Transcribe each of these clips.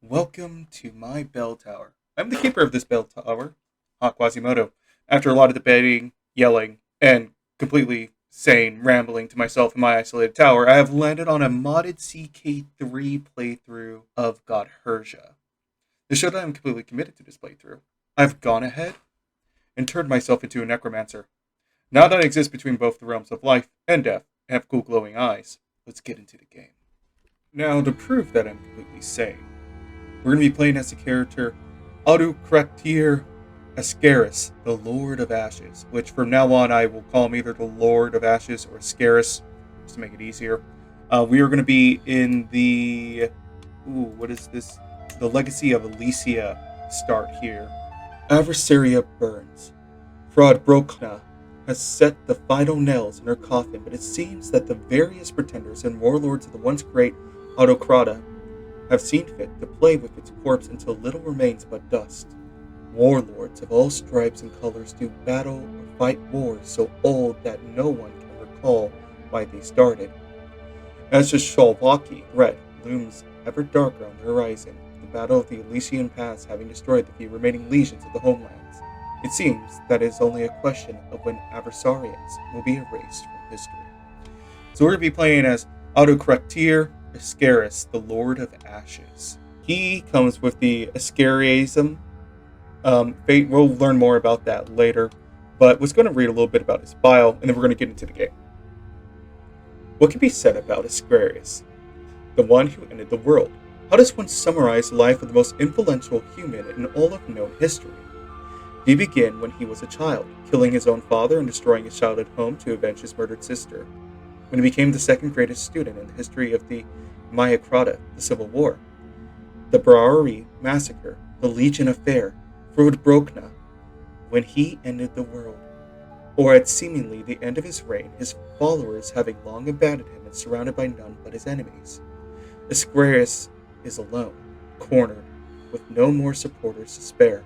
Welcome to my bell tower. I'm the keeper of this bell tower, Quasimodo. After a lot of debating, yelling, and completely sane rambling to myself in my isolated tower, I have landed on a modded CK3 playthrough of Godherja. To show that I'm completely committed to this playthrough, I've gone ahead and turned myself into a necromancer. Now that I exist between both the realms of life and death and have cool glowing eyes, let's get into the game. Now, to prove that I'm completely sane, we're going to be playing as the character Autocratir Aeschares, the Lord of Ashes, which from now on I will call him either the Lord of Ashes or Aeschares, just to make it easier. We are going to be in the... what is this? The Legacy of Elysia start here. Adversaria burns. Fraud Brokna has set the final nails in her coffin, but it seems that the various pretenders and warlords of the once great Autocrata have seen fit to play with its corpse until little remains but dust. Warlords of all stripes and colors do battle or fight wars so old that no one can recall why they started. As the Shalwaki threat looms ever darker on the horizon, the battle of the Elysian Pass having destroyed the few remaining legions of the homelands, it seems that it is only a question of when adversarians will be erased from history. So we're going to be playing as Autocratir Aeschares, the Lord of Ashes. He comes with the Aescharesism fate. We'll learn more about that later, but was going to read a little bit about his bio, and then we're going to get into the game. What can be said about Aeschares, the one who ended the world? How does one summarize the life of the most influential human in all of known history? He began when he was a child, killing his own father and destroying his childhood home to avenge his murdered sister. When he became the second greatest student in the history of the Mayacrata, the Civil War, the Brauri Massacre, the Legion Affair, Frod when he ended the world, or at seemingly the end of his reign, his followers having long abandoned him and surrounded by none but his enemies. Aeschares is alone, cornered, with no more supporters to spare.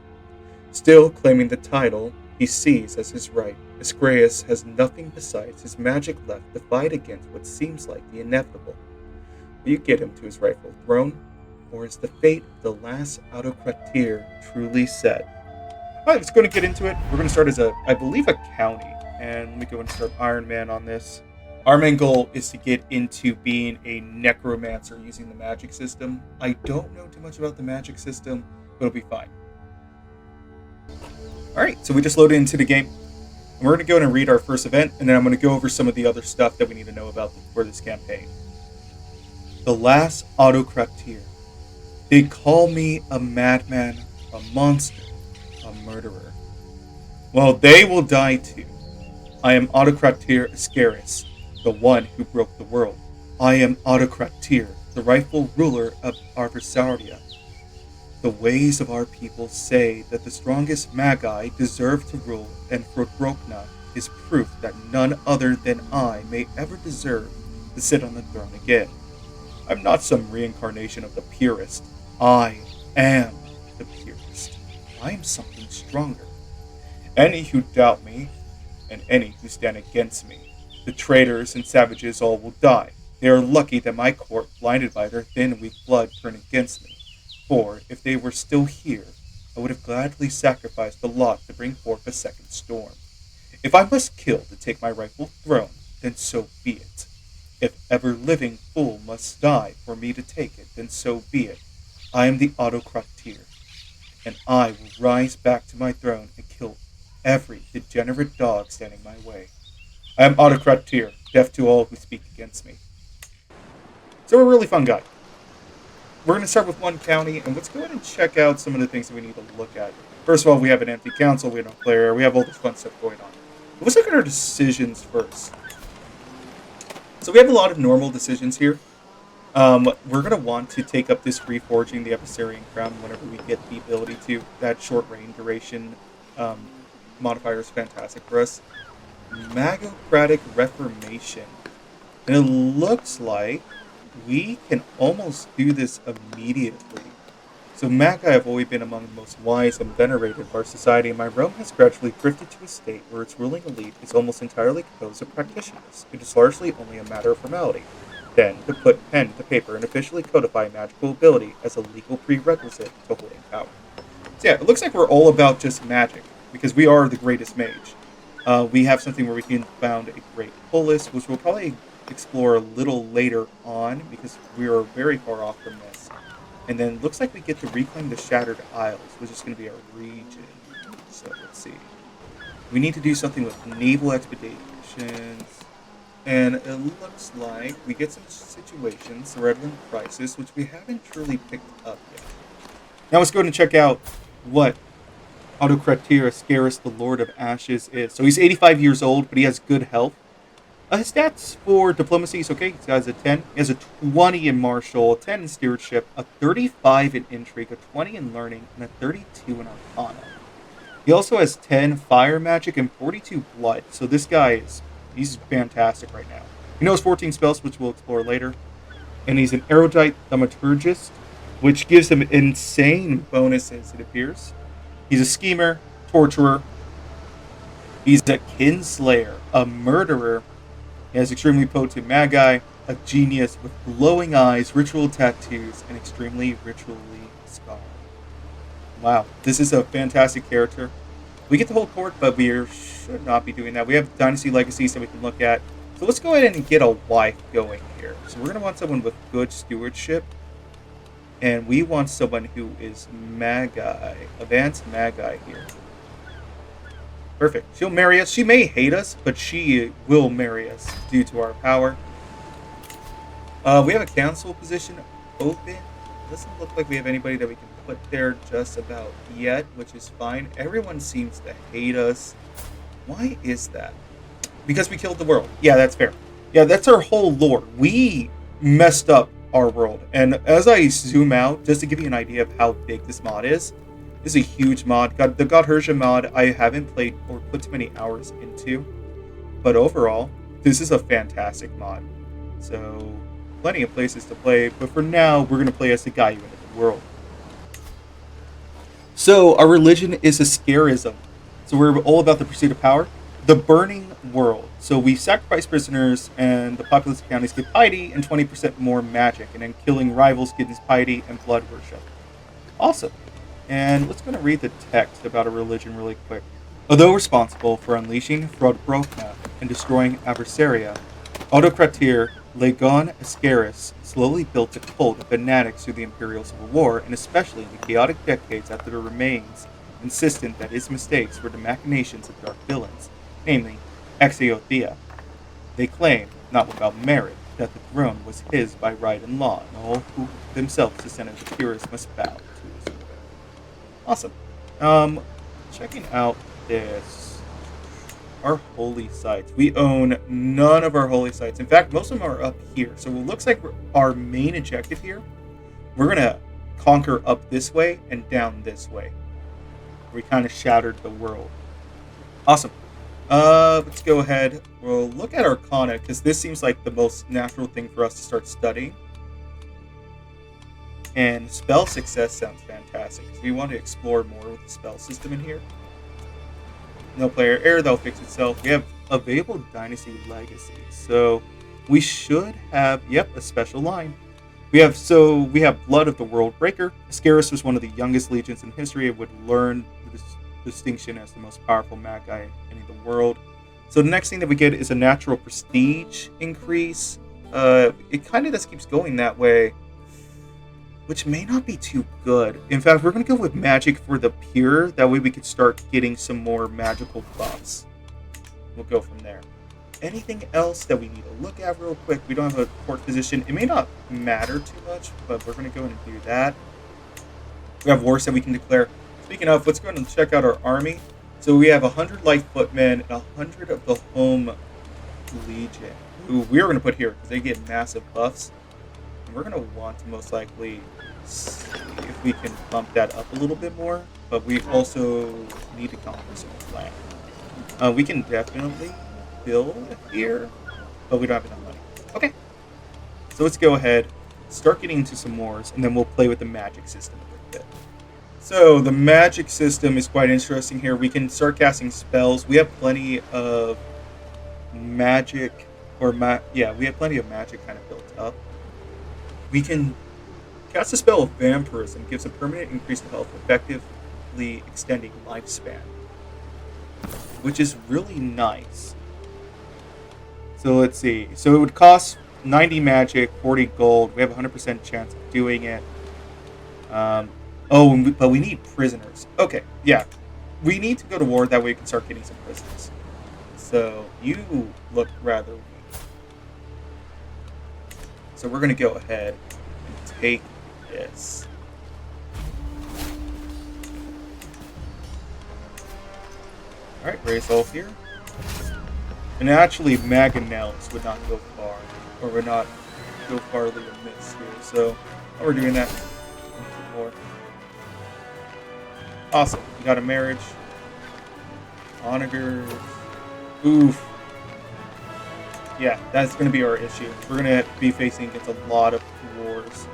Still claiming the title he sees as his right, Aeschares has nothing besides his magic left to fight against what seems like the inevitable. Will you get him to his rightful throne, or is the fate of the last Autocratir truly set? Alright, let's go and get into it. We're going to start as I believe, a county. And let me go and start Iron Man on this. Our main goal is to get into being a necromancer using the magic system. I don't know too much about the magic system, but it'll be fine. Alright, so we just loaded into the game. And we're going to go in and read our first event, and then I'm going to go over some of the other stuff that we need to know about for this campaign. The last Autocratir. They call me a madman, a monster, a murderer. Well, they will die too. I am Autocratir Aeschares, the one who broke the world. I am Autocratir, the rightful ruler of Adversaria. The ways of our people say that the strongest Magi deserve to rule, and Frod is proof that none other than I may ever deserve to sit on the throne again. I'm not some reincarnation of the purest. I am the purest. I am something stronger. Any who doubt me, and any who stand against me, the traitors and savages all will die. They are lucky that my court, blinded by their thin and weak blood, turned against me. For, if they were still here, I would have gladly sacrificed the lot to bring forth a second storm. If I must kill to take my rightful throne, then so be it. If ever living fool must die for me to take it, then so be it. I am the Autocratir, and I will rise back to my throne and kill every degenerate dog standing my way. I am Autocratir, deaf to all who speak against me. So we're a really fun guy. We're going to start with one county, and let's go ahead and check out some of the things that we need to look at. First of all, we have an empty council, we have no player, we have all this fun stuff going on. But let's look at our decisions first. So we have a lot of normal decisions here. We're going to want to take up this reforging the Adversarian Crown whenever we get the ability to. That short range duration modifier is fantastic for us. Magocratic Reformation. And it looks like we can almost do this immediately. So Magi have always been among the most wise and venerated of our society, and my realm has gradually drifted to a state where its ruling elite is almost entirely composed of practitioners. It is largely only a matter of formality. then to put pen to paper and officially codify magical ability as a legal prerequisite to holding power. So yeah, it looks like we're all about just magic, because we are the greatest mage. We have something where we can found a great polis, which we'll probably explore a little later on, because we are very far off from this. And then looks like we get to reclaim the Shattered Isles, which is going to be our region. So let's see. We need to do something with naval expeditions. And it looks like we get some situations, the Redland Crisis, which we haven't truly picked up yet. Now let's go ahead and check out what Aeschares, the Lord of Ashes, is. So he's 85 years old, but he has good health. His stats for diplomacy is okay. He has a 10. He has a 20 in martial, a 10 in stewardship, a 35 in intrigue, a 20 in learning, and a 32 in arcana. He also has 10 fire magic and 42 blood. So this guy he's fantastic right now. He knows 14 spells, which we'll explore later. And he's an erudite thaumaturgist, which gives him insane bonuses, it appears. He's a schemer, torturer. He's a kinslayer, a murderer. He has extremely potent magi, a genius with glowing eyes, ritual tattoos, and extremely ritually scarred. Wow, this is a fantastic character. We get to hold court, but we should not be doing that. We have dynasty legacies that we can look at. So let's go ahead and get a wife going here. So we're going to want someone with good stewardship. And we want someone who is magi, advanced magi here. Perfect. She'll marry us. She may hate us, but she will marry us due to our power. We have a council position open. Doesn't look like we have anybody that we can put there just about yet, which is fine. Everyone seems to hate us. Why is that? Because we killed the world. Yeah, that's fair. Yeah, that's our whole lore. We messed up our world. And as I zoom out, just to give you an idea of how big this mod is a huge mod. The Godherja mod I haven't played or put too many hours into. But overall, this is a fantastic mod. So, plenty of places to play. But for now, we're going to play as the guy who ended the world. So, our religion is Aescharism. So, we're all about the pursuit of power. The burning world. So, we sacrifice prisoners, and the populous counties get piety and 20% more magic. And then killing rivals gets piety and blood worship. Awesome. And let's go and read the text about a religion really quick. Although responsible for unleashing Frodbrokna and destroying Adversaria, Autocratir Legon Aeschares slowly built a cult of fanatics through the Imperial Civil War, and especially in the chaotic decades after the remains insistent that his mistakes were the machinations of dark villains, namely Exeothea. They claim, not without merit, that the throne was his by right and law, and all who themselves descended of the purest must bow to his will. Awesome. Checking out this. Our holy sites. We own none of our holy sites. In fact, most of them are up here. So it looks like our main objective here, we're going to conquer up this way and down this way. We kind of shattered the world. Awesome. Let's go ahead. We'll look at Arcana, because this seems like the most natural thing for us to start studying. And spell success sounds fantastic. So we want to explore more with the spell system in here. No player error, that'll fix itself. We have available dynasty legacies. So we should have, a special line. We have Blood of the World Breaker. Aeschares was one of the youngest legions in history and would learn the distinction as the most powerful magi in the world. So the next thing that we get is a natural prestige increase. It kind of just keeps going that way, which may not be too good. In fact, we're going to go with magic for the pure. That way we could start getting some more magical buffs. We'll go from there. Anything else that we need to look at real quick? We don't have a court position. It may not matter too much, but we're going to go and do that. We have wars that we can declare. Speaking of, let's go ahead and check out our army. So we have 100 light footmen and 100 of the home legion, who we're going to put here because they get massive buffs. We're going to want to most likely see if we can bump that up a little bit more, but we also need to conquer some land. We can definitely build here, but we don't have enough money. Okay, so let's go ahead, start getting into some wars, and then we'll play with the magic system a little bit. So the magic system is quite interesting here. We can start casting spells. We have plenty of magic we have plenty of magic kind of built up. We can cast a spell of vampirism, gives a permanent increase in health, effectively extending lifespan, which is really nice. So let's see. So it would cost 90 magic, 40 gold. We have a 100% chance of doing it. But we need prisoners. Okay, yeah. We need to go to war, that way we can start getting some prisoners. So you look rather weak. So we're going to go ahead and take this. Alright, raise health here. And actually, Mangonels would not go far. Or would not go farly amiss here. So, while we're doing that, more. Awesome. We got a marriage. Onagers. Oof. Yeah, that's going to be our issue. We're going to be facing against a lot of wars.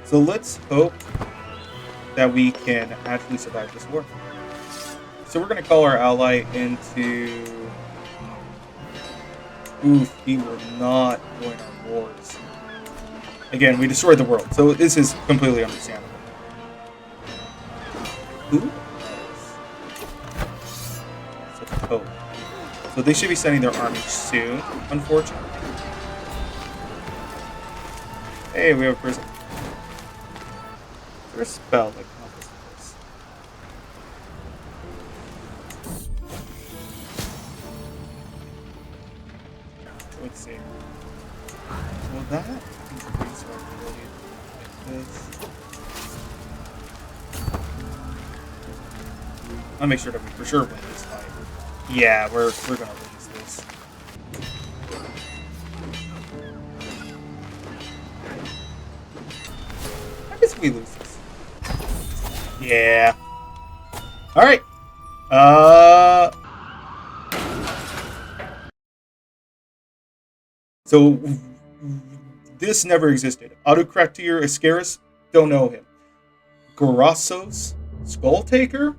So let's hope that we can actually survive this war. So we're going to call our ally into... Oof, he will not join our wars. Again, we destroyed the world, so this is completely understandable. Who? Such a hope. So they should be sending their army soon, unfortunately. Hey, we have a prison. Is there a spell that can help us with this? Let's see. Will that increase our ability to fight this? I'll make sure that we for sure win this fight. Yeah, we're gonna lose this. I guess we lose this. Yeah. Alright. So this never existed. Autocrator Aeschares, don't know him. Gorassos, Skull Taker?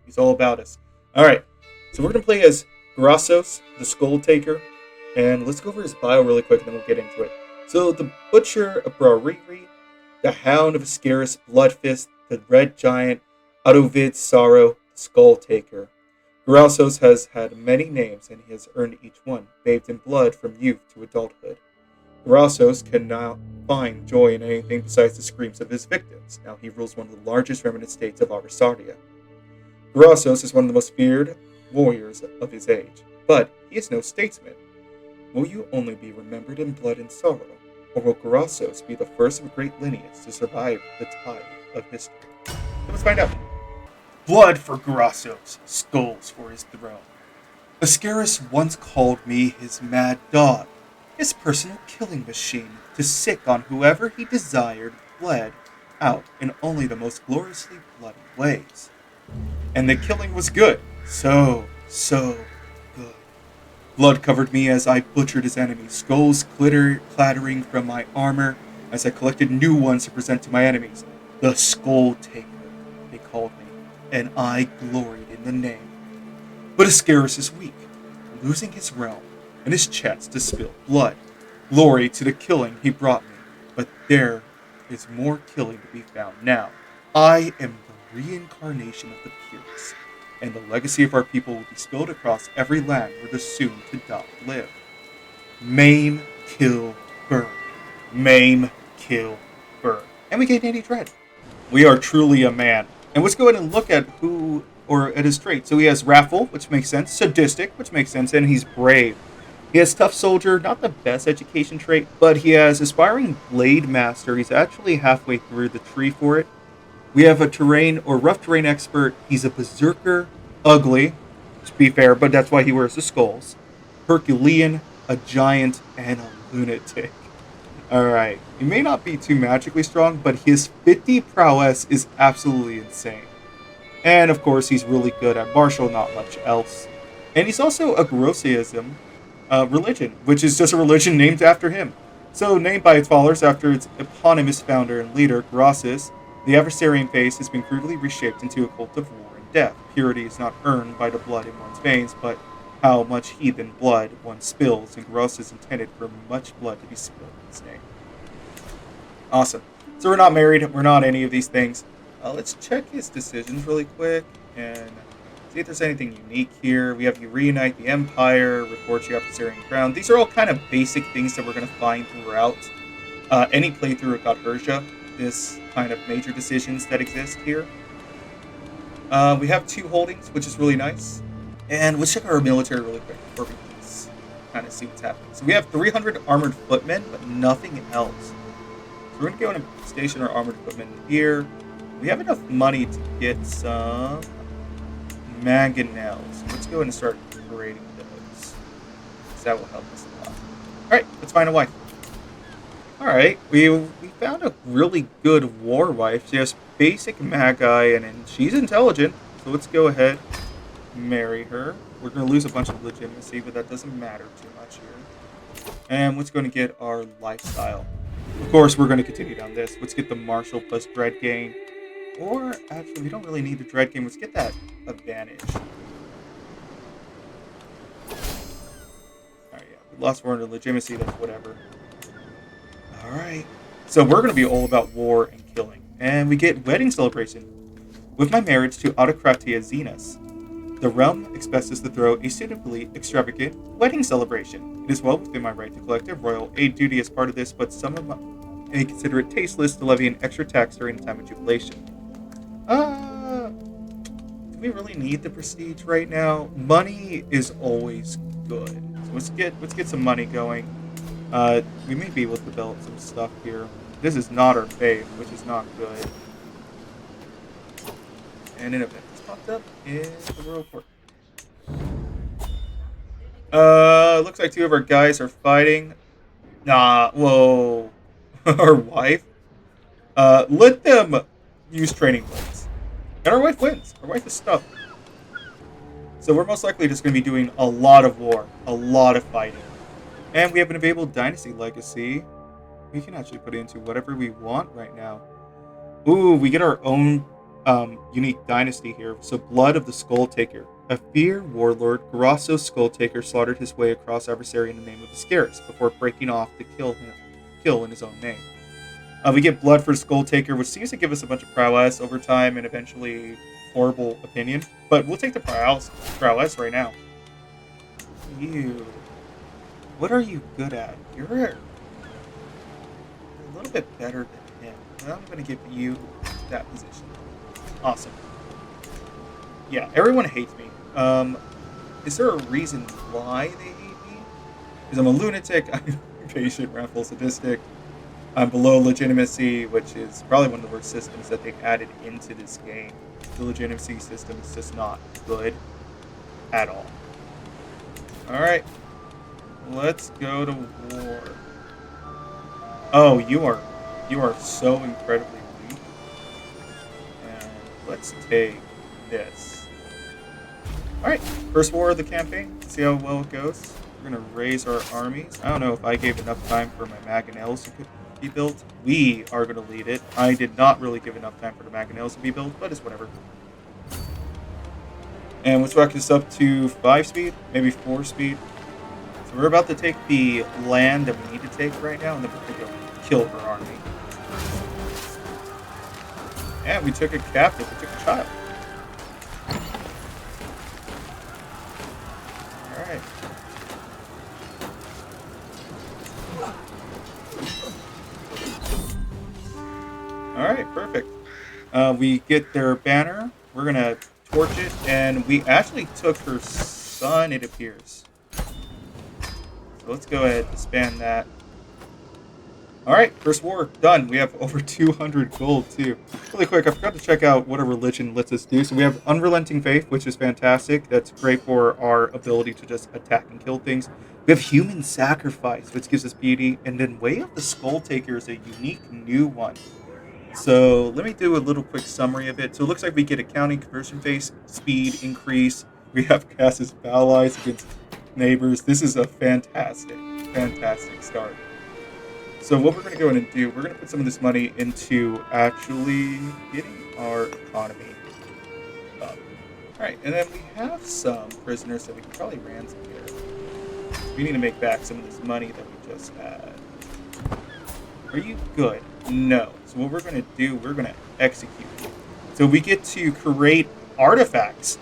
He's all about us. Alright. So we're going to play as Gorassos, the Skull Taker, and let's go over his bio really quick and then we'll get into it. So, the Butcher of Brariri, the Hound of Aeschares, Bloodfist, the Red Giant, Autovid Sorrow, the Skull Taker. Gorassos has had many names and he has earned each one, bathed in blood from youth to adulthood. Gorassos can now find joy in anything besides the screams of his victims. Now he rules one of the largest remnant states of Aeschares. Gorassos is one of the most feared warriors of his age, but he is no statesman. Will you only be remembered in blood and sorrow, or will Gorassos be the first of a great lineage to survive the tide of history? So let's find out. Blood for Gorassos, skulls for his throne. Aeschares once called me his mad dog, his personal killing machine, to sick on whoever he desired bled out in only the most gloriously bloody ways. And the killing was good. So good. Blood covered me as I butchered his enemies, skulls clattering from my armor as I collected new ones to present to my enemies. The Skull Taker, they called me, and I gloried in the name. But Aeschares is weak, losing his realm and his chance to spill blood. Glory to the killing he brought me, but there is more killing to be found now. I am the reincarnation of the Purus, and the legacy of our people will be spilled across every land where the soon-to-die live. Maim, kill, burn. Maim, kill, burn. And we gain 80 dread. We are truly a man. And let's go ahead and look at at his traits. So he has wrathful, which makes sense. Sadistic, which makes sense. And he's brave. He has tough soldier, not the best education trait, but he has aspiring blade master. He's actually halfway through the tree for it. We have a terrain or rough terrain expert. He's a berserker, ugly, to be fair, but that's why he wears the skulls. Herculean, a giant, and a lunatic. Alright, he may not be too magically strong, but his 50 prowess is absolutely insane. And of course, he's really good at martial, not much else. And he's also a Gorassoism religion, which is just a religion named after him. So, named by its followers after its eponymous founder and leader, Gorassos, the adversarian face has been crudely reshaped into a cult of war and death. Purity is not earned by the blood in one's veins, but how much heathen blood one spills, and Gross is intended for much blood to be spilled in his name. Awesome. So we're not married. We're not any of these things. Let's check his decisions really quick and see if there's anything unique here. We have you reunite the Empire, report you Aeschares crown. These are all kind of basic things that we're going to find throughout any playthrough of Godherja. This kind of major decisions that exist here. We have 2 holdings, which is really nice. And let's check our military really quick before we kind of see what's happening. So we have 300 armored footmen, but nothing else. So we're going to go and station our armored equipment here. We have enough money to get some mangonels. Let's go ahead and start creating those. That will help us a lot. Alright, let's find a wife. Alright, we found a really good war wife. She has basic magi and she's intelligent. So let's go ahead and marry her. We're going to lose a bunch of legitimacy, but that doesn't matter too much here. And let's go and get our lifestyle. Of course, we're going to continue down this. Let's get the martial plus dread gain. Or, actually, we don't really need the dread gain. Let's get that advantage. Alright, yeah. We lost 400 legitimacy. That's whatever. Alright. So we're going to be all about war and killing. And we get wedding celebration. With my marriage to Autocratia Zenas, the realm expects us to throw a suitably extravagant wedding celebration. It is well within my right to collect a royal aid duty as part of this, but some may consider it tasteless to levy an extra tax during the time of jubilation. Do we really need the prestige right now? Money is always good. So let's get some money going. We may be able to develop some stuff here. This is not our faith, which is not good. And an event just popped up in the Royal Court. Looks like 2 of our guys are fighting. Nah, whoa. Our wife? Let them use training points. And our wife wins. Our wife is stuck. So we're most likely just going to be doing a lot of war. A lot of fighting. And we have an available dynasty legacy. We can actually put it into whatever we want right now. Ooh, we get our own unique dynasty here. So Blood of the Skull Taker. A feared warlord, Grosso's Skull Taker slaughtered his way across adversary in the name of Aeschares before breaking off to kill in his own name. We get Blood for Skull Taker, which seems to give us a bunch of prowess over time and eventually horrible opinion. But we'll take the prowess right now. You. What are you good at? You're a little bit better than him. I'm going to give you that position. Awesome. Yeah, everyone hates me. Is there a reason why they hate me? Because I'm a lunatic, I'm impatient, wrathful, sadistic. I'm below legitimacy, which is probably one of the worst systems that they've added into this game. The legitimacy system is just not good at all. Alright. Let's go to war. Oh, you are so incredibly weak. And let's take this. Alright, first war of the campaign. See how well it goes. We're going to raise our armies. I don't know if I gave enough time for my mangonels to be built. We are going to lead it. I did not really give enough time for the mangonels to be built, but it's whatever. And let's rack this up to 5 speed, maybe 4 speed. So we're about to take the land that we need to take right now, and then we're going to go kill her army. And we took a captive. We took a child. Alright. Alright, perfect. We get their banner. We're going to torch it, and we actually took her son, it appears. So let's go ahead and disband that. Alright, first war, done. We have over 200 gold, too. Really quick, I forgot to check out what a religion lets us do. So we have Unrelenting Faith, which is fantastic. That's great for our ability to just attack and kill things. We have Human Sacrifice, which gives us beauty. And then Way of the Skull Taker is a unique new one. So let me do a little quick summary of it. So it looks like we get a counting conversion phase, speed increase. We have cast as allies against neighbors. This is a fantastic, fantastic start. So what we're going to go in and do, we're going to put some of this money into actually getting our economy up. Alright, and then we have some prisoners that we can probably ransom here. We need to make back some of this money that we just had. Are you good? No. So what we're going to do, we're going to execute you. So we get to create artifacts.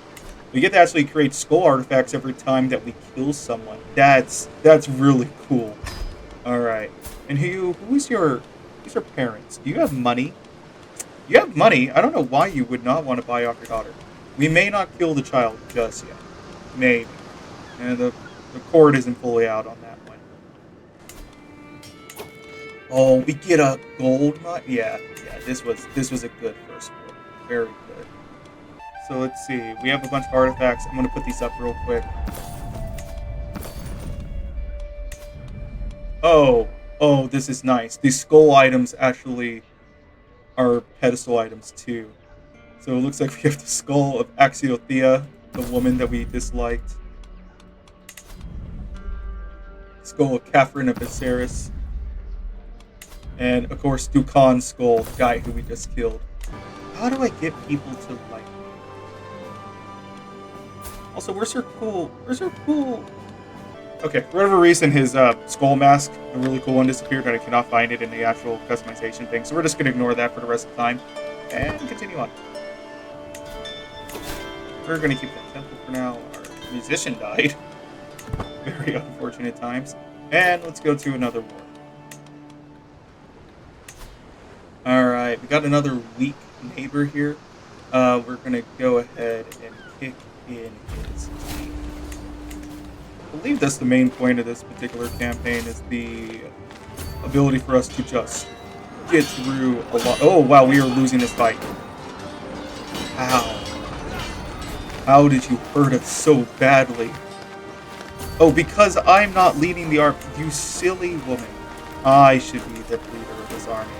We get to actually create skull artifacts every time that we kill someone. That's really cool. Alright. And who's your parents? Do you have money? You have money. I don't know why you would not want to buy off your daughter. We may not kill the child just yet. Maybe. And the cord isn't fully out on that one. Oh, we get a gold nut? Yeah, this was a good first one. Very good. So let's see. We have a bunch of artifacts. I'm going to put these up real quick. Oh, this is nice. These skull items actually are pedestal items too. So it looks like we have the skull of Axiothea, the woman that we disliked. Skull of Catherine of Aeschares. And of course Dukan's skull, the guy who we just killed. How do I get people to like me? Also, where's her cool? Okay, for whatever reason, his skull mask, a really cool one, disappeared, and I cannot find it in the actual customization thing. So we're just going to ignore that for the rest of the time and continue on. We're going to keep that temple for now. Our musician died. Very unfortunate times. And let's go to another war. Alright, we got another weak neighbor here. We're going to go ahead and kick in his teeth. I believe that's the main point of this particular campaign, is the ability for us to just get through a lot. Oh, wow, we are losing this fight. How? How did you hurt us so badly? Oh, because I'm not leading the army. You silly woman. I should be the leader of this army.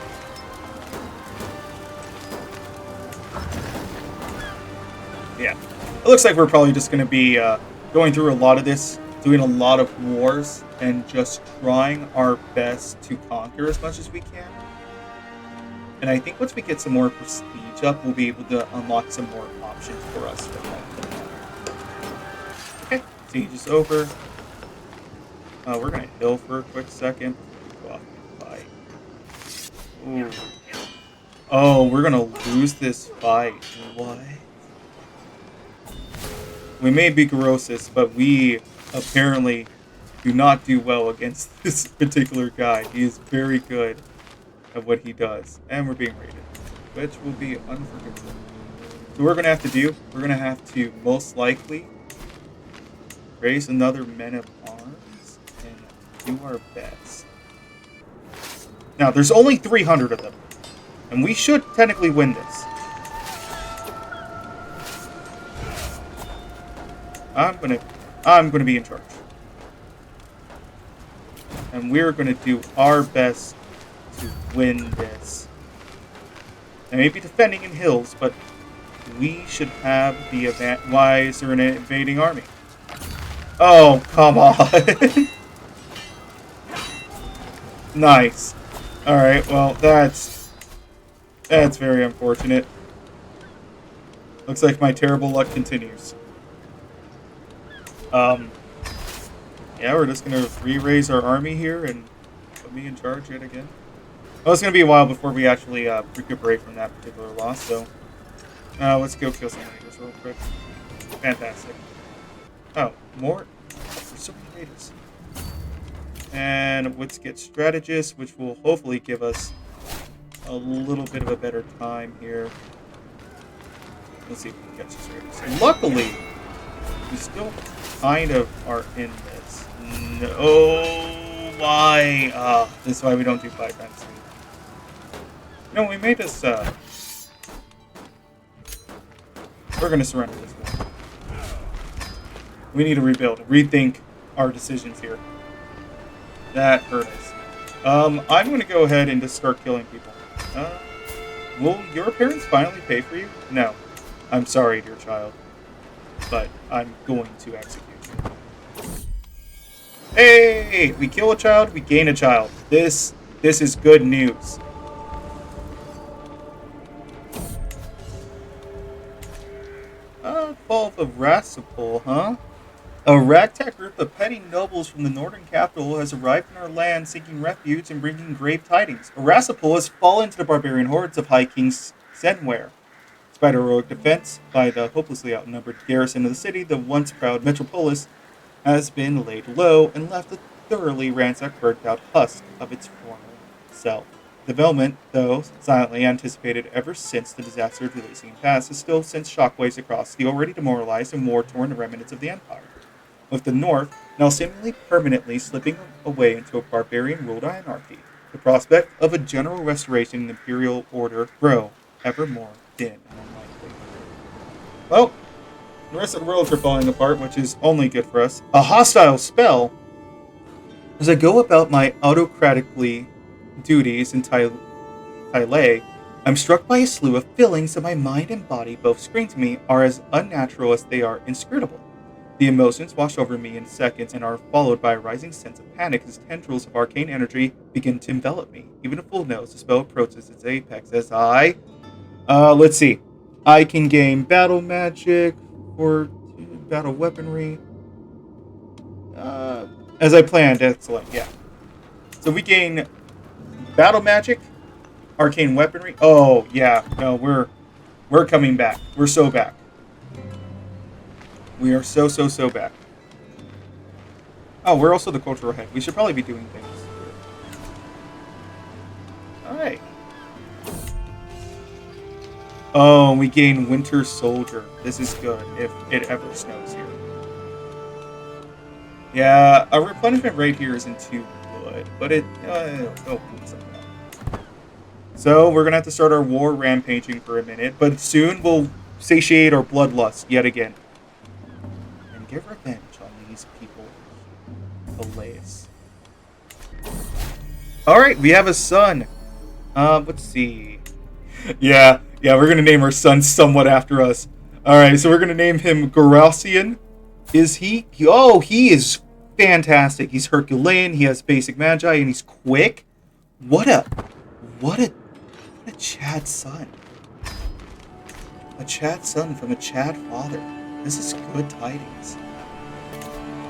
Yeah. It looks like we're probably just going to be going through a lot of this, doing a lot of wars, and just trying our best to conquer as much as we can. And I think once we get some more prestige up, we'll be able to unlock some more options for us. Okay, siege is over. We're going to heal for a quick second before we go off and fight. Ooh. Oh, we're going to lose this fight. What? We may be Garrosis, but we apparently do not do well against this particular guy. He is very good at what he does. And we're being raided, which will be unforgivable. So what we're going to have to do, we're going to have to most likely raise another men of arms and do our best. Now, there's only 300 of them, and we should technically win this. I'm gonna be in charge. And we're gonna do our best to win this. I may be defending in hills, but we should have the event. Why is there an invading army? Oh, come on. Nice. Alright, well, that's very unfortunate. Looks like my terrible luck continues. Yeah, we're just gonna re-raise our army here and put me in charge yet again. Well, it's gonna be a while before we actually recuperate from that particular loss, so let's go kill some raiders real quick. Fantastic. Oh, more? There's so many raiders. And let's get strategist, which will hopefully give us a little bit of a better time here. Let's see if we can catch these raiders. And luckily, we still kind of are in this. No, why? This is why we don't do 5 times 3. No, we may just, we're going to surrender this one. We need to rebuild, rethink our decisions here. That hurt us. I'm going to go ahead and just start killing people. Will your parents finally pay for you? No. I'm sorry, dear child. But I'm going to execute you. Hey! We kill a child, we gain a child. This is good news. Fall of Rasipol, huh? A ragtag group of petty nobles from the northern capital has arrived in our land seeking refuge and bringing grave tidings. Rasipol has fallen to the barbarian hordes of High King Senware. Despite heroic defense by the hopelessly outnumbered garrison of the city, the once proud metropolis has been laid low and left a thoroughly ransacked, burnt-out husk of its former self. Development, though silently anticipated ever since the disaster of the Elysian Pass, has still sent shockwaves across the already demoralized and war-torn remnants of the Empire, with the North now seemingly permanently slipping away into a barbarian-ruled anarchy. The prospect of a general restoration in the imperial order grow ever more dim and unlikely. Well, the rest of the worlds are falling apart, which is only good for us. A hostile spell? As I go about my autocratically duties in Tylay, I'm struck by a slew of feelings that my mind and body both scream to me are as unnatural as they are inscrutable. The emotions wash over me in seconds and are followed by a rising sense of panic as tendrils of arcane energy begin to envelop me. Even a fool knows the spell approaches its apex as let's see. I can gain battle magic or battle weaponry. As I planned, excellent, yeah. So we gain battle magic, arcane weaponry. Oh, yeah, no, we're coming back. We're so back. We are so back. Oh, we're also the cultural head. We should probably be doing things. Alright. Oh, we gain Winter Soldier. This is good if it ever snows here. Yeah, a replenishment rate here isn't too good, but it'll be something. So we're gonna have to start our war rampaging for a minute, but soon we'll satiate our bloodlust yet again. And get revenge on these people. Hilarious. Alright, we have a son. Let's see. Yeah, we're gonna name our son somewhat after us. Alright, so we're gonna name him Gorasian. Is he? Oh, he is fantastic. He's Herculean, he has basic magi, and he's quick. What a Chad son. A Chad son from a Chad father. This is good tidings.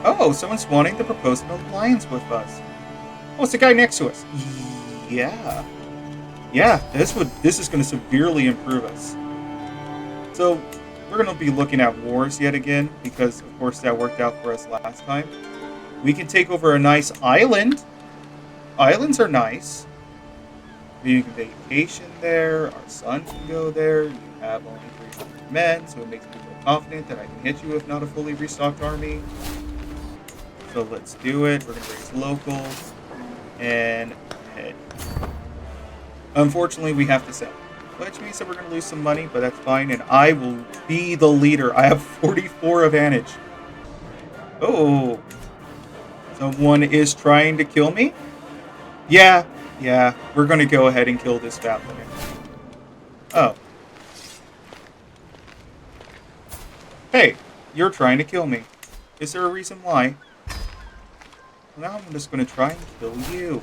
Oh, someone's wanting to propose an alliance with us. Oh, it's the guy next to us. Yeah. Yeah, this is going to severely improve us. So, we're going to be looking at wars yet again, because, of course, that worked out for us last time. We can take over a nice island. Islands are nice. You can vacation there. Our son can go there. You have only 300 men, so it makes me feel confident that I can hit you with not a fully restocked army. So let's do it. We're going to raise locals. And head. Unfortunately, we have to sell. Which means that we're going to lose some money, but that's fine. And I will be the leader. I have 44 advantage. Oh. Someone is trying to kill me? Yeah, we're going to go ahead and kill this Valkyrie. Oh. Hey, you're trying to kill me. Is there a reason why? Now I'm just going to try and kill you.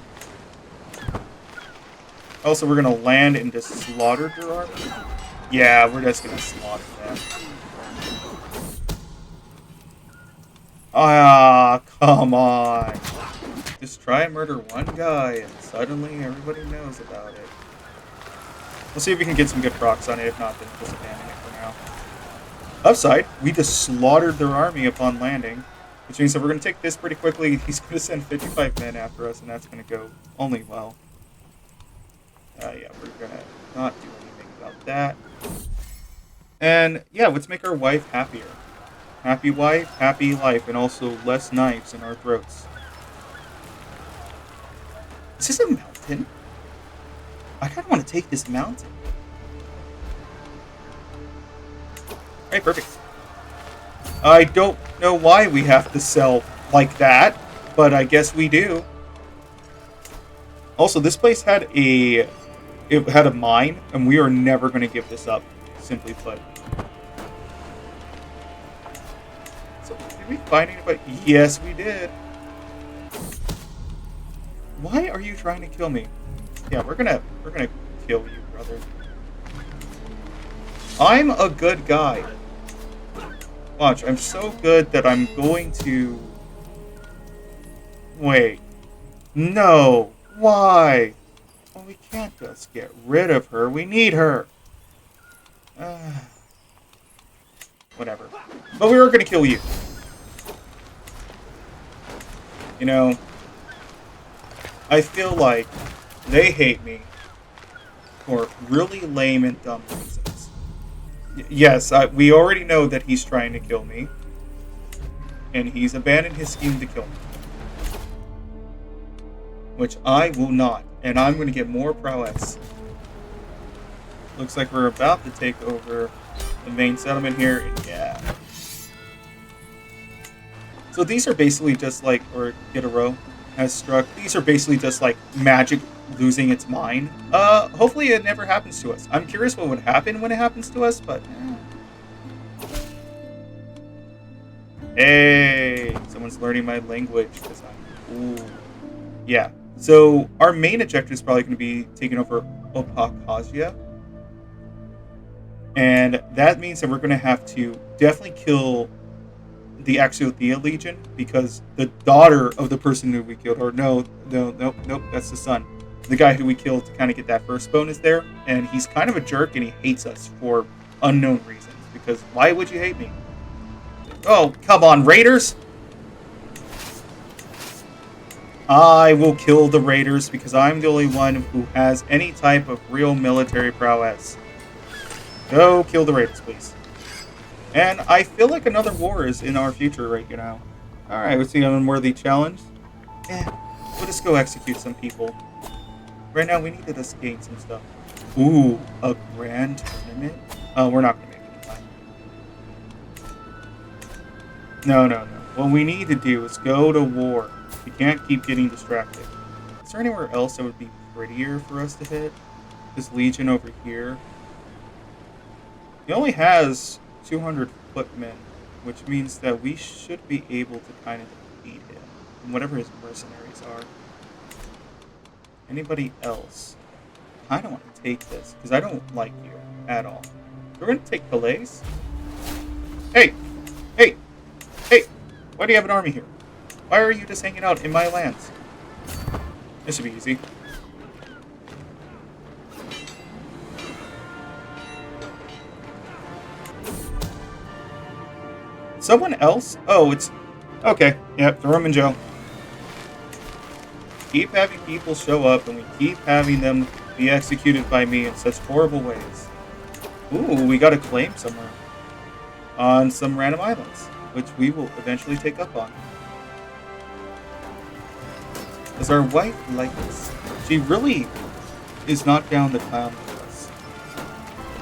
Also, we're going to land and just slaughter their army. Yeah, we're just going to slaughter them. Ah, come on. Just try and murder one guy, and suddenly everybody knows about it. We'll see if we can get some good procs on it. If not, then just abandon it for now. Upside, we just slaughtered their army upon landing, which means that we're going to take this pretty quickly. He's going to send 55 men after us, and that's going to go only well. Yeah, we're going to not do anything about that. And, yeah, let's make our wife happier. Happy wife, happy life, and also less knives in our throats. Is this a mountain? I kind of want to take this mountain. Alright, perfect. I don't know why we have to sell like that, but I guess we do. Also, this place had a mine, and we are never going to give this up, simply put. So, did we find anybody? Yes, we did. Why are you trying to kill me? Yeah, we're gonna kill you, brother. I'm a good guy. Watch, I'm so good that I'm going to... Wait. No! Why? Well, we can't just get rid of her. We need her. Whatever. But we were going to kill you. You know, I feel like they hate me for really lame and dumb reasons. Yes, we already know that he's trying to kill me. And he's abandoned his scheme to kill me. Which I will not. And I'm going to get more prowess. Looks like we're about to take over the main settlement here. And yeah. So these are basically just like, or get a row has struck. These are basically just like magic losing its mind. Hopefully it never happens to us. I'm curious what would happen when it happens to us, but... Hey, someone's learning my language. Ooh. Yeah. So our main objective is probably going to be taking over Godherja. And that means that we're going to have to definitely kill the Aeschares Legion, because the daughter of the person who we killed, or nope, that's the son. The guy who we killed to kind of get that first bonus there, and he's kind of a jerk and he hates us for unknown reasons, because why would you hate me? Oh, come on, Raiders! I will kill the Raiders because I'm the only one who has any type of real military prowess. Go kill the Raiders, please. And I feel like another war is in our future right now. Alright, let's see an unworthy challenge. We'll just go execute some people. Right now, we need to just gain some stuff. Ooh, a grand tournament? We're not going to make it in time. No. What we need to do is go to war. We can't keep getting distracted. Is there anywhere else that would be prettier for us to hit? This Legion over here. He only has 200 footmen, which means that we should be able to kind of defeat him, and whatever his mercenaries are. Anybody else? I don't want to take this, because I don't like you at all. We're going to take Calais? Hey! Why do you have an army here? Why are you just hanging out in my lands? This should be easy. Someone else? Oh, it's... Okay, yep, the Roman Joe. Keep having people show up, and we keep having them be executed by me in such horrible ways. Ooh, we got a claim somewhere. On some random islands, which we will eventually take up on. Does our wife like us? She really is not down the clown with us.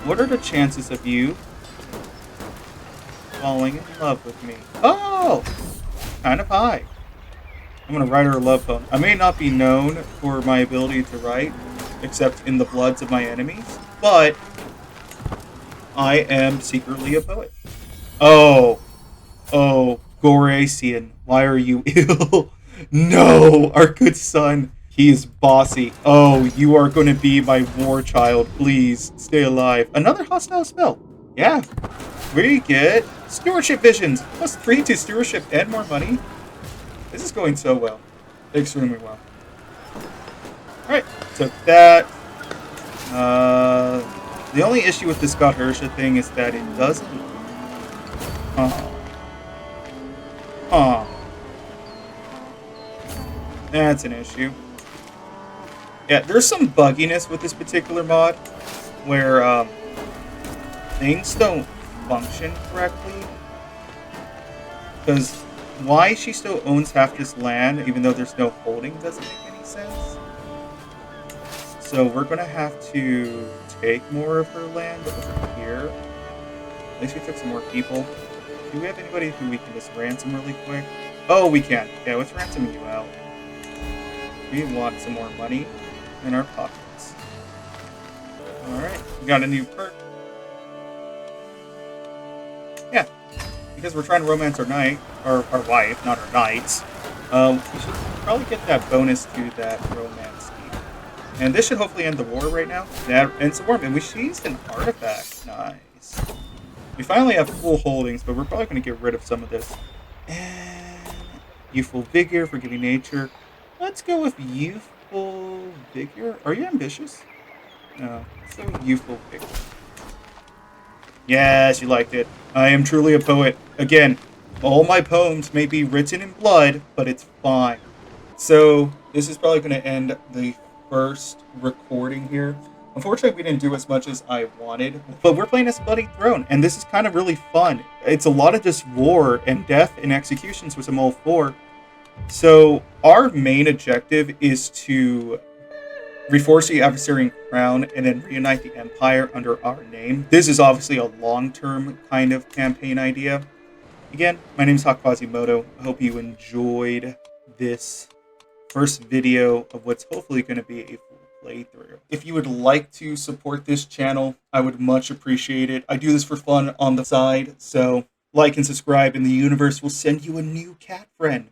What are the chances of you falling in love with me? Oh! Kind of high. I'm going to write her a love poem. I may not be known for my ability to write, except in the bloods of my enemies, but I am secretly a poet. Oh, Goracian, why are you ill? No, our good son, he is bossy. Oh, you are going to be my war child. Please, stay alive. Another hostile spell. Yeah, we get stewardship visions. +3 to stewardship and more money. This is going so well. Extremely well. Alright, took that. The only issue with this Godherja thing is that it doesn't... That's an issue. Yeah, there's some bugginess with this particular mod where things don't function correctly. Because why she still owns half this land, even though there's no holding, doesn't make any sense. So we're going to have to take more of her land over here. At least we took some more people. Do we have anybody who we can just ransom really quick? Oh, we can. Yeah, let's ransom you out. We want some more money in our pockets. Alright, we got a new perk. Yeah, because we're trying to romance our knight, or our wife, not our knights. We should probably get that bonus to that romance scheme. And this should hopefully end the war right now. That ends the war, and we seized an artifact. Nice. We finally have full holdings, but we're probably going to get rid of some of this. And youthful vigor, forgiving nature. Let's go with youthful vigor. Are you ambitious? No. So youthful vigor. Yes, you liked it. I am truly a poet. Again, all my poems may be written in blood, but it's fine. So this is probably going to end the first recording here. Unfortunately, we didn't do as much as I wanted, but we're playing as Bloody Throne, and this is kind of really fun. It's a lot of just war and death and executions, which I'm all for. So our main objective is to reforce the adversary crown and then reunite the empire under our name. This is obviously a long-term kind of campaign idea. Again, my name is Quasimodo. I hope you enjoyed this first video of what's hopefully going to be a full playthrough. If you would like to support this channel, I would much appreciate it. I do this for fun on the side, so like and subscribe and the universe will send you a new cat friend.